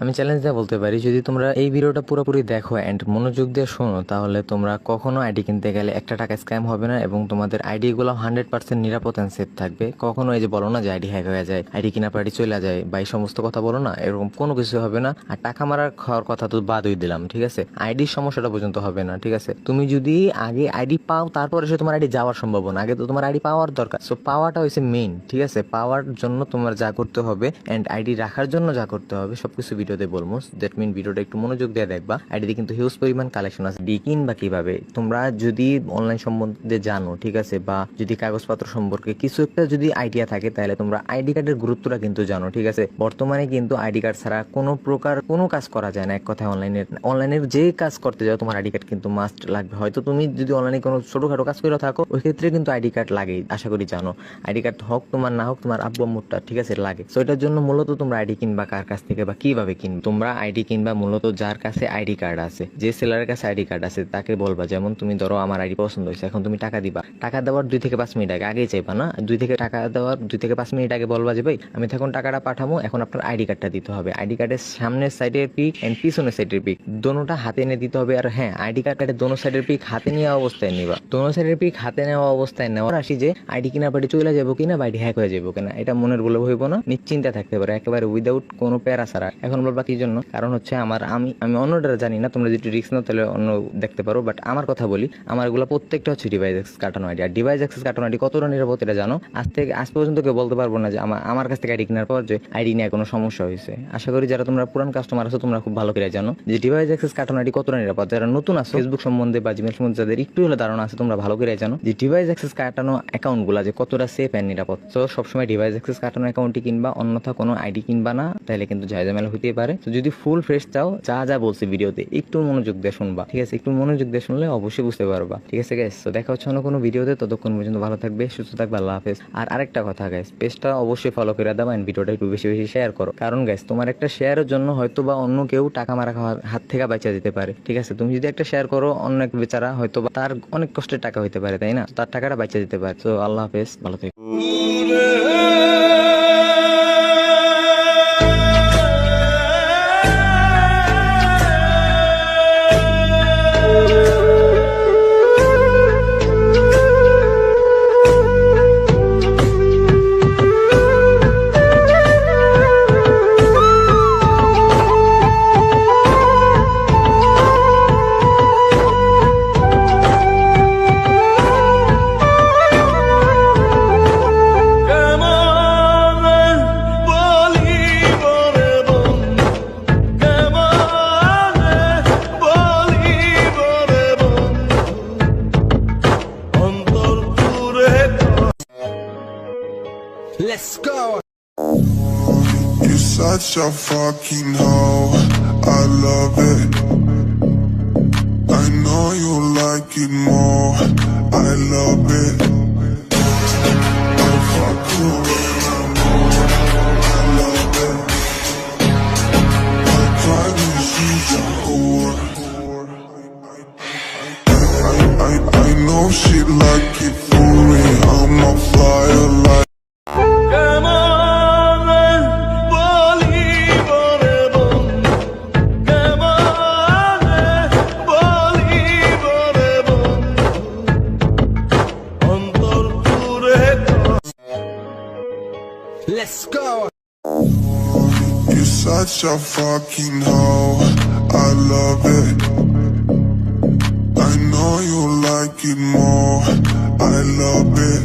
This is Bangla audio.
আমি চ্যালেঞ্জ দিয়ে বলতে পারি, যদি তোমরা এই ভিডিওটা পুরোপুরি দেখো এন্ড মনোযোগ দিয়ে শোনো, তাহলে তোমরা কখনো আইডি কিনতে গেলে একটা টাকা স্ক্যাম হবে না এবং তোমাদের আইডি গুলো 100% নিরাপদ এন্ড সেফ থাকবে। কখনো এই যে বলো না যে আইডি হ্যাক হয়ে যায়, আইডি কিনা পার্টি চলে যায় বা এই সমস্ত কথা বলো না, এরকম কোনো কিছু হবে না। আর টাকা মারার খাওয়ার কথা তো বাদই দিলাম, ঠিক আছে? আইডির সমস্যাটা পর্যন্ত হবে না, ঠিক আছে? তুমি যদি আগে আইডি পাও তারপরে সে তোমার আইডি যাওয়ার সম্ভাবনা, আগে তো তোমার আইডি পাওয়ার দরকার। সো পাওয়াটা হচ্ছে মেইন, ঠিক আছে? পাওয়ার জন্য তোমার যা করতে হবে এন্ড আইডি রাখার জন্য যা করতে হবে সবকিছু ভিডিওতে বলবো। দ্যাট মিন ভিডিওটা একটু মনোযোগ দিয়ে দেখবা। আইডিতে কিন্তু হিউজ পরিমাণ কালেকশন আছে। ডি কিনবা কিভাবে, তোমরা যদি অনলাইন সম্বন্ধে জানো, ঠিক আছে, বা যদি কাগজপত্র সম্পর্কে কিছু একটা যদি আইডিয়া থাকে, তাহলে তোমরা আইডি কার্ডের গুরুত্বটা কিন্তু জানো, ঠিক আছে? বর্তমানে কিন্তু আইডি কার্ড ছাড়া কোনো প্রকার কোনো কাজ করা যায় না। এক কথায় অনলাইনের যে কাজ করতে যাও তোমার আইডি কার্ড কিন্তু মাস্ট লাগবে। হয়তো তুমি যদি অনলাইনে কোনো ছোটখাটো কাজ করে থাকো, ওই ক্ষেত্রে কিন্তু আইডি কার্ড লাগেই, আশা করি জানো। আইডি কার্ড হোক তোমার না হোক, তোমার আব্বু আম্মুরটা, ঠিক আছে, লাগে। সো এটার জন্য মূলত তোমরা আইডি কিনবা কার কাছ থেকে বা কিভাবে কিনবে? তোমরা আইডি কিনবা মূলত যার কাছে আইডি কার্ড আছে, যে সেলারের কাছে আইডি কার্ড আছে তাকে বলবা। যেমন তুমি ধরো আমার আইডি পছন্দ হয়েছে, এখন তুমি টাকা দিবা। টাকা দেওয়ার 2 থেকে 5 মিনিট আগে, আগেই চাইবা না, 2 থেকে 5 মিনিট আগে বলবা যে ভাই আমি এখন টাকাটা পাঠাবো, এখন আপনার আইডি কার্ডটা দিতে হবে। আইডি কার্ডের সামনের সাইডের পিক এন্ড পিছনের সাইডের পিক দোনোটা হাতে এনে দিতে হবে। আর হ্যাঁ, আইডি কার্ডের দোনো সাইডের পিক হাতে নেওয়া অবস্থায় নিবা। দোনো সাইডের পিক হাতে নেওয়া অবস্থায় নেওয়ার আসি যে আইডি কিনা পার্টি চলে যাবো কিনা বা আইডি হ্যাক হয়ে যাবো কিনা, এটা মনের বলে হইব না, নিশ্চিন্তে থাকতে পারে একেবারে উইদাউট কোনো প্যারা ছাড়া। এখন বলবা কি জন্য? কারণ হচ্ছে আমি অন্যটা জানি না, তোমরা যদি রিস্ক নাও তাহলে অন্য দেখতে পারো, বাট আমার কথা বলি, আমার এগুলো প্রত্যেকটা হচ্ছে ডিভাইস অ্যাক্সেস কাটানো আইডি। আর ডিভাইস অ্যাক্সেস কাটানো আইডি কতটা নিরাপদ এটা জানো? আজ পর্যন্ত কেউ বলতে পারবো না যে আমার কাছ থেকে আইডি কেনার পর যে আইডি নিয়ে কোনো সমস্যা হয়েছে। আশা করি যারা তোমরা পুরান কাস্টমার আছো তোমরা খুব ভালো করে জানো যে ডিভাইস অ্যাক্সেস কাটানো আইডি কতটা নিরাপদ। যারা নতুন আছো, ফেসবুক সম্বন্ধে বা জিমেল সম্বন্ধে যাদের একটু হলে ধারণা আছে, তোমরা ভালো করে জানো যে ডিভাইস অ্যাক্সেস কাটানো অ্যাকাউন্ট গুলা যে কতটা সেফ এন্ড নিরাপদ। তো সবসময় ডিভাইস অ্যাক্সেস কাটানো অ্যাকাউন্টই কিনবা, অন্যথা কোনো আইডি কিনবা না, তাহলে কিন্তু ঝামেলা হতেই পারে। তো যদি ফুল ফ্রেশ চাও, যা বলছি ভিডিওতে একটু মনোযোগ দিয়ে শুনবা, ঠিক আছে? একটু মনোযোগ দিয়ে শুনলে অবশ্যই বুঝতে পারবা, ঠিক আছে গাইস? তো দেখা হচ্ছে অন্য কোনো ভিডিওতে, ততক্ষণ পর্যন্ত ভালো থাকবে, সুস্থ থাকবে, আল্লাহ হাফেজ। আর আরেকটা কথা গাইস, পেজটা অবশ্যই ফলো করে দাও এন্ড ভিডিওটা একটু বেশি বেশি শেয়ার করো। কারণ গাইস, তোমার একটা শেয়ারের জন্য হয়তো বা অন্য কেউ টাকা মারা খাওয়ার হাত থেকে বাঁচা যেতে পারে, ঠিক আছে? তুমি যদি একটা শেয়ার করো, অন্য এক বেচারা হয়তো বা তার অনেক কষ্টের টাকা হইতে পারে, তাই না? তার টাকাটা বাঁচা যেতে পারে। তো আল্লাহ হাফেজ, ভালো থেকো। Let's go. You're such a fucking hoe, I love it. I know you like it more, I love it. I fuck you when I'm more, I love it. I drive you, she's a whore. I know she like it for me, I'm a flyer like Let's go. you're such a fucking hoe, I love it. I know you like it more, I love it.